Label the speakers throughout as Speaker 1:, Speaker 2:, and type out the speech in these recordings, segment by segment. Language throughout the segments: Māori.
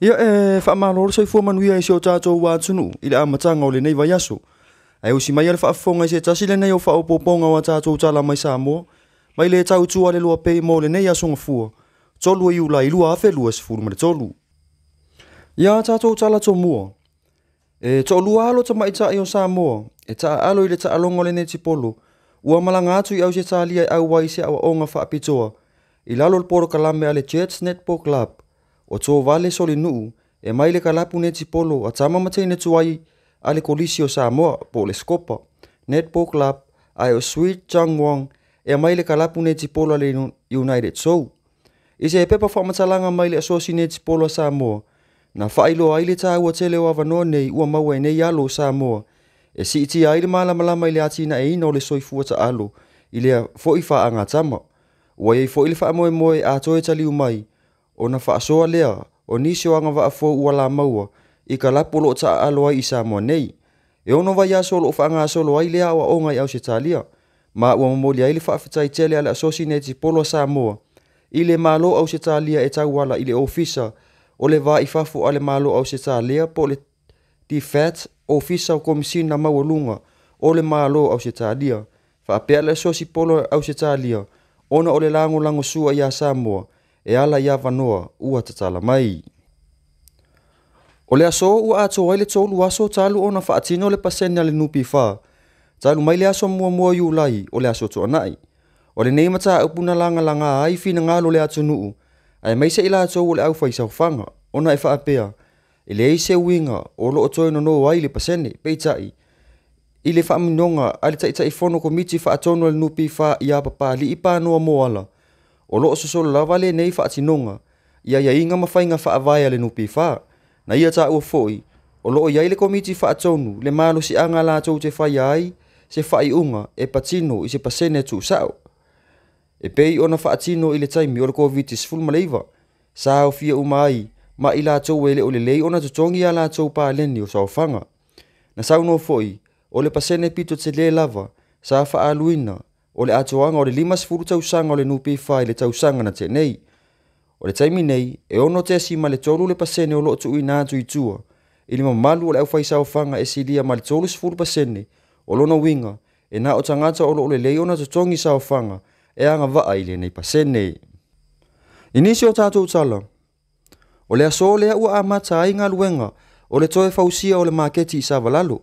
Speaker 1: Ia whaamalo soi fua manuia i seo tātou wā tunu i le amatanga o le nei vai aso. Ai usi mai ale whaafonga i se tasi le nei o whaopoponga wa tātou tala mai Samoa. Mai le tau tua le lua pei mo le nei aso ngafua. Tolu i ula i lua afe lua se furu ma le tolu. Ia tātou tala to mua. Tolu alo ta mai ta i o Samoa. Ta alo i le ta alongo le nei tipolo. Ua malanga atu i au se tali ai au wai se awa onga whaapitoa. I lalo le poro kalame ale Jets Netball Club. O tō vale soli nuu, e mai le kalapu ne tipolo a tama matei ne tuai ale kolisi o Samoa po le skopa. Netball Club ai o Sweet Changwang e mai le kalapu ne tipolo ale United Soul. Ise e pepa whamatalanga mai le asosi ne tipolo a Samoa. Na whailo ai le tā ua tele o avanoa nei ua maua e nei alo o Samoa. E si iti ai le malamalama i le atina e ina o le soifua ta alo i le fo wha anga tama. Ua ei fo i le wha moe moe a toe taliu mai. O na whaasoa lea, o nisi o anga waafo ua la maua, i ka lapo lo ta aloa i Samoa nei. E ono vai aso lo whaanga asolo ai lea o onga i au se talia. Ma ua mamoli ai le whaafitai tele ale asosineti polo Samoa. I le malo au se talia e tau wala i le ofisa, o le va i fafo ale malo au se talia po le DFAT, ofisa o komisina maua lunga, o le malo au se talia. Whaapea le asosi polo au se talia, ona o le lango lango sua ia Samoa, e ala ia vanoa ua tatala mai. O le aso ua ato ai le tolu aso talu ona whaatino le pasene ale nupi wha. Talu mai le aso mua mua yu lai o le aso toa nai. O le neimata upuna langa langa ai fina ngalo le ato nuu. Ai mai se ila ato o le au whaisa ufanga, ona e whaapea. E le eise winga o lo otoe no no ai le pasene, peitai. I le whaaminonga ale taitai fono komiti whaatono le nupi wha ia papa li ipa noa moala. O loo sosolo lava le nei whaatinonga, ia inga mawhainga whaavaya le nupi wha. Na ia ta ua foi, o loo ia le komiti whaatonu, le malo si anga la tau te whai ai, se whai unga e patino i se pasene tu sao. E pei ona whaatino i le taimi o le COVID-19 fulmaleiva, sa au fia umai, ma i la tau ele o le lei ona tutongi a la tau pa leni o sao whanga. Na sao no foi, o le pasene pito te le lava, sa whaaluina, o le atoanga o le 5 tausanga o le nupi whai le tausanga na te nei. O le taimi nei, e ono te asima le tolu le pasene o loo tu i nātu i tua. I le mamalu o le au whai saofanga e silia ma le tolu 10 pasene o lona winga, e na o tangata o loo le lei ona tutongi saofanga, e anga waa i le nei pasene. Inisi o tātou tala. O le aso lea ua amata ai ngā luenga, o le toe fausia o le maketi i Savalalo.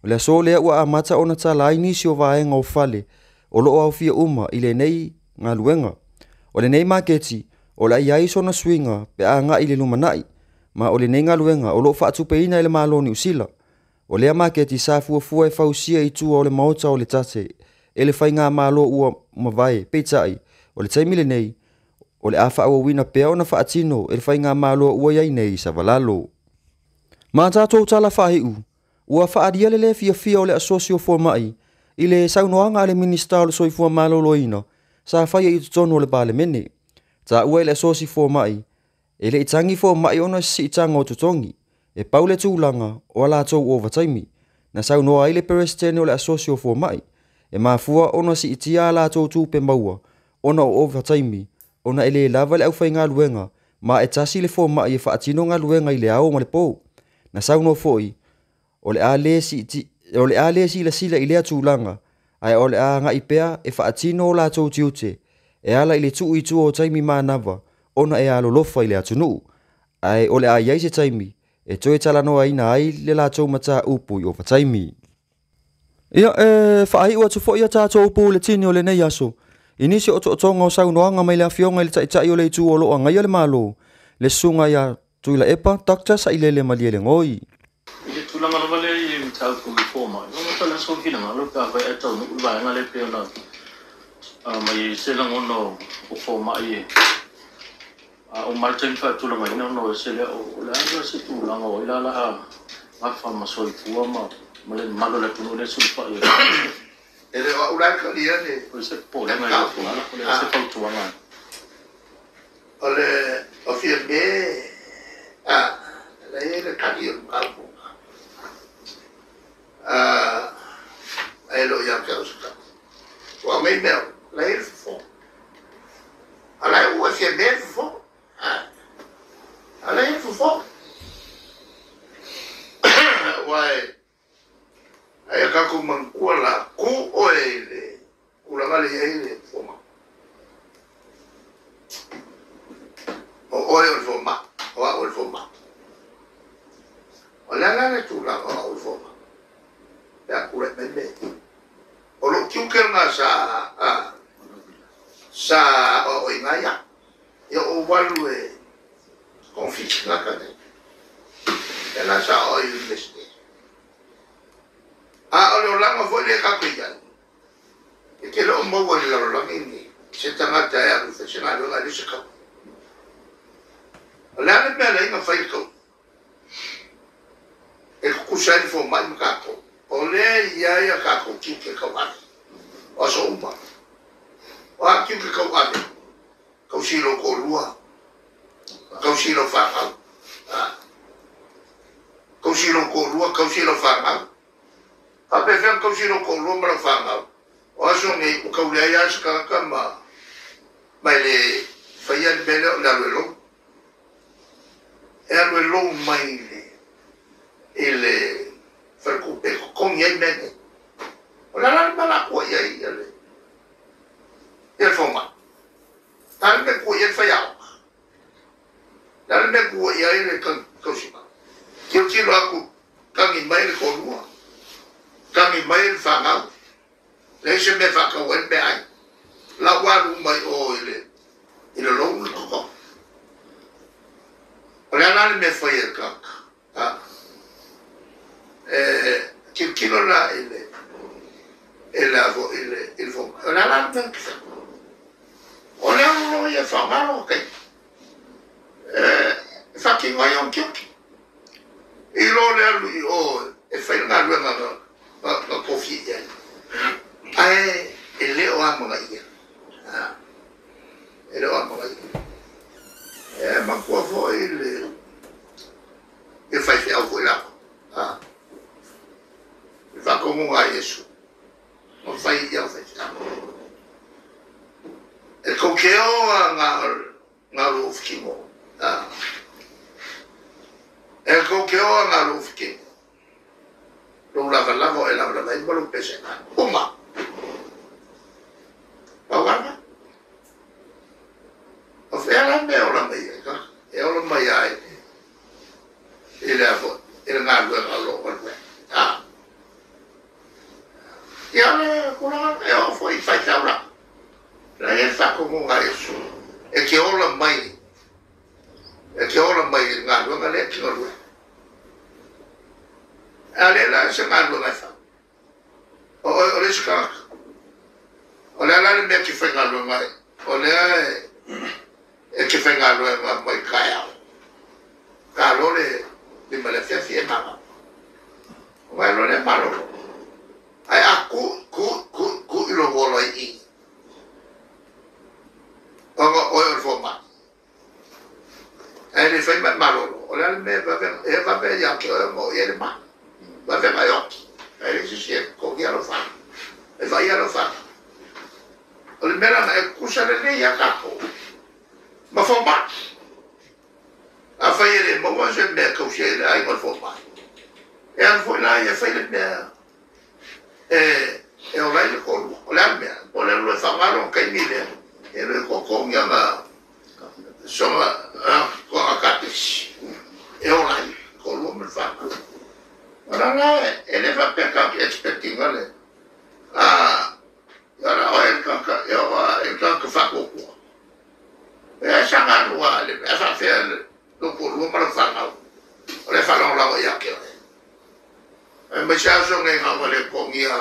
Speaker 1: O le aso lea ua amata ona tala ai nisi o vaenga o fale, o loo au fia uma i le nei ngā luenga. O le nei maketi, o la iai sona swinga pe a ngā i le lumanai, ma o le nei ngā luenga o loo whaatupe ina i le maloni usila. O lea maketi sa fua e fausia i tua o le maota o le tate, e le whai ngā malo ua mawai, peitai, o le taimile nei, o le awha awa wina pea o na whaatino e le whai ngā malo ua iai nei Savalalo. Ma tātou tala whahiu, ua whaadia le fia o le asosio fua mai, i le saunoanga le minista o le soifua malo loina, sa whaia i tutono le bale mene. Ta ua le asosi fua mai, e le itangi fua mai ona si itanga o tutongi, e pau le tūlanga o ala tau overtime, na saunoa i le perestene o le asosio fua mai, e mafua ona si itia ala tau tūpe maua, ona o overtime, ona ele lava le au whai ngā luenga, ma e tasi le fua mai e whaatino ngā luenga i le ao ma le pou. Na saunoa foi, o le a le si la sila i lea tūlanga, ai o le a ngā ipea e whaatino o la tau tiute, e ala i le tuu i tua o taimi mānawa, ona e alo lofa i le atunu. Ai o le a iai se taimi, e toe talanoa ina ai le la tau mata upu i over taimi. Ia whaai ua tufo ia tātou upu le tini o le nei aso. Inisi o totonga o saunoanga mai le afionga i le taitai o le itu o loa ngai o le malo. Le sunga ia tuila epa, takta sa ilele malie le ngoi.
Speaker 2: Ile tulanga lo vale i tau ku forma. No tala so fina ngalo ka vai atau no vai ngale pe ona. Mai se lang ono o forma ie. O martin fa tulanga ina no se le o la se tulanga o ila la ma fa ma so fu ma le malo le tuno le sul fa ie.
Speaker 3: Ele o la ka ia ne.
Speaker 2: O se po le mai fu ala o le se fa tuanga.
Speaker 3: Ole o fie be la ele ka ia algo. Elo ia ka usa. Wa mai mel, la ele fo. Ala o fie be fo. Ala ele fo. wala ku oele ula ngale ele foma o oil foma o foma o la la tu la o foma ya kule meme o lo kiuker nga sa o ingaya ya o walue conflit na kane ya na sa o investi o lo langa foi le ka kuya e ke lo mo wo le lo langa ni se tanga ta ya professional lo ga le se ka la ne pele nga fai ko e ku sa ni fo mai ka ko o le ya ka ko ki ke ka wa o so umba o ki ke ka wa ko si lo ko lua ko si lo fa ko si lo ko lua ko si lo fa a pefen ko si lo ko lua ma fa o so ni ko le ya ska ka ma mai le fa ya bele la lo e lo mai le ele fa ko pe ko ni e bene o la la ko ya ele el foma tal me ko ye fa ya tal me ko ya ele ko si ma ki lo aku ka mi mai ko lua ka mi mai fa nga le se me fa ka wen be ai la wa lu mai o ele lo ko Real me fue el caca. Kilo la el fue. Real me on est on y fait mal ok. Fucking voyons qui. Il on lui et fait une galère na coffee. Il est au amour. Il est au amour. Ma quoi foi il fai faire voilà il va comme un Jésus on fait il fait et quand nga lufkimo et quand nga lufkimo lo lava e la il lo pese uma pa o fela me o la mai ka e o la mai ai ele avo ele ngalo ngalo ngalo ya le kuna e o foi fai taura la e fa como nga isso e que o la mai ngalo ngale ngalo ale la se ngalo nga fa o le ska o la me que foi ngalo ngai o le e che venga lo mai caia calore di malafia fiema ma non è malo ai aku lo vuole i o forma e ne fai malo o la me va bene ya che mo ieri ma va bene ma io e si con lo fa e vai lo fa o le mera è cusa le ya capo ma forma a fare ma vuoi sempre così ai ma forma e al là ya fai le e o lai con la mia o le lo fa male che mi le e le con ya ma insomma con a capisci e o lai con lo mi fa ma non è le fa per che aspettingale ora o il canca fa poco e sangat wale asa fel lo por lo para fanga le falon la ya ke e me cha so ngai ha wale ko ngia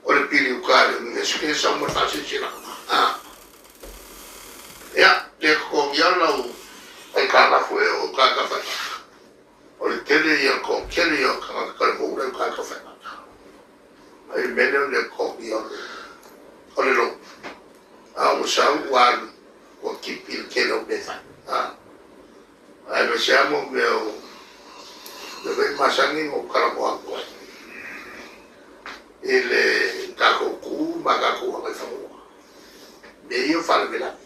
Speaker 3: o le pili ukale me ske sa mo fa se chila ya le ko ngia la e ka la fue o ka fa o le tele ya ko kele ya ka ko le ka fa ai me le ko ngia o le lo o sa wale o kipil che lo besa lo siamo dove masani o karaboa il kako magaku ma fa me io fare vela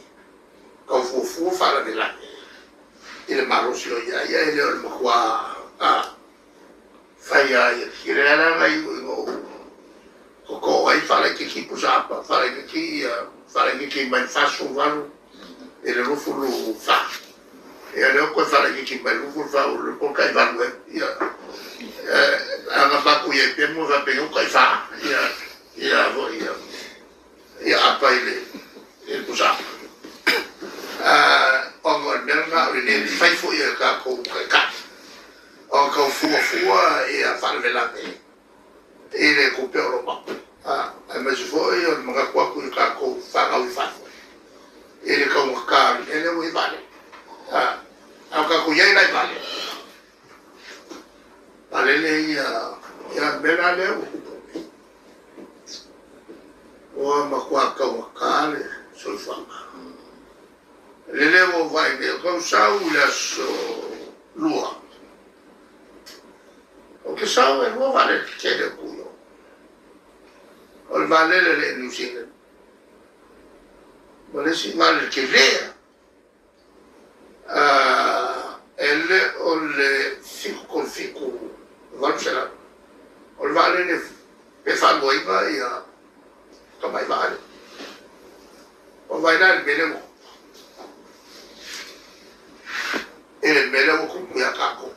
Speaker 3: ko fu fare vela il marosio ya il qua fa ya kirela ngai fala que pusapa, fala que mai faso valo, ele não fulu fa. Ele o que fala que mai não fulu fa, o que cai valo anga papu ye pemo va pe o kai fa, ia apa ele pusapa. Ông merna ele fai fo ia ka ko ka. O ka fua ia fa vela ele ko pe o papu. Mas foi o mga kwa ku ka ko fa ga fa. Ele ka mo ka ele o vale. Ka ku ye na vale. Vale le ia bela le o ma kwa ka le sol fa. Le o vai de ko sa u la so lua. O que sa o no vale que de ku. O vale le New Zealand. Vale si vale che lea. Elle o le fico Varsela. O vale ne pe fa boiva ia come vale. O vai dar bene. Ele bene o ku ya kako.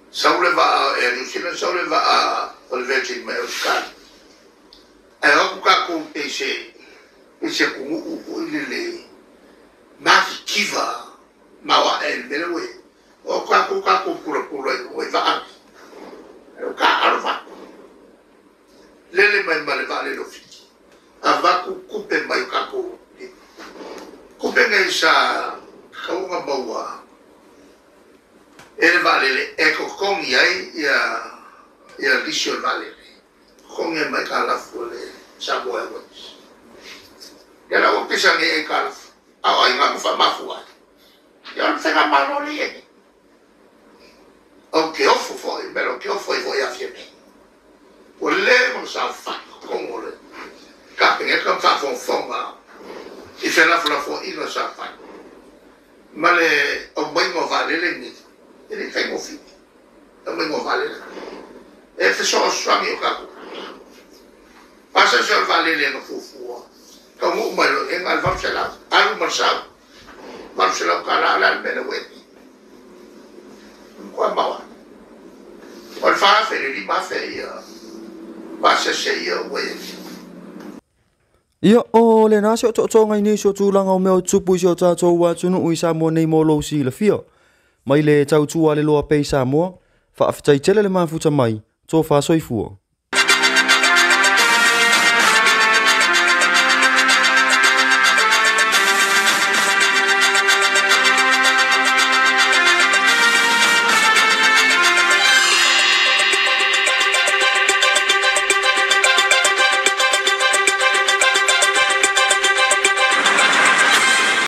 Speaker 3: Sauleva New Zealand sauleva o Virgin Islands. Aku kako ese kumu ile mafikiva mawa bele we o kako pura we va o ka arva lele mai male vale lo fiki ava ku pe mai kako ku pe ngai sa kaunga bawa ele vale le eko kongi ai ia lisio vale kongi mai kala fule Samoa was. Gala o pisa nge kala. Ai nga fa mafua. Ya fega maloli e. O que ofo foi, pero que ofo foi a fieme. O lemo sa fa como le. Ka pe ka fa fonga. E se la fo ino sa fa. Male o mai mo vale le ni. Ele tem o fim. O mai mo vale. E fe so swami o ka. Pasa se vale le no fufu. Como uma em Alvarcela, Alvarcela. Marcelo Carala bene wedi. Qua bawa. Ol fa fe li ma fe ia. Pasa se ia wedi.
Speaker 1: Ia o le na se o ngai ni so tulanga o meo tupu so ta to wa tunu ui sa mo nei mo lo si le fio. Mai le tau tu ale lo pe sa mo. Fa aftai tele le mafuta mai. To fa soifua.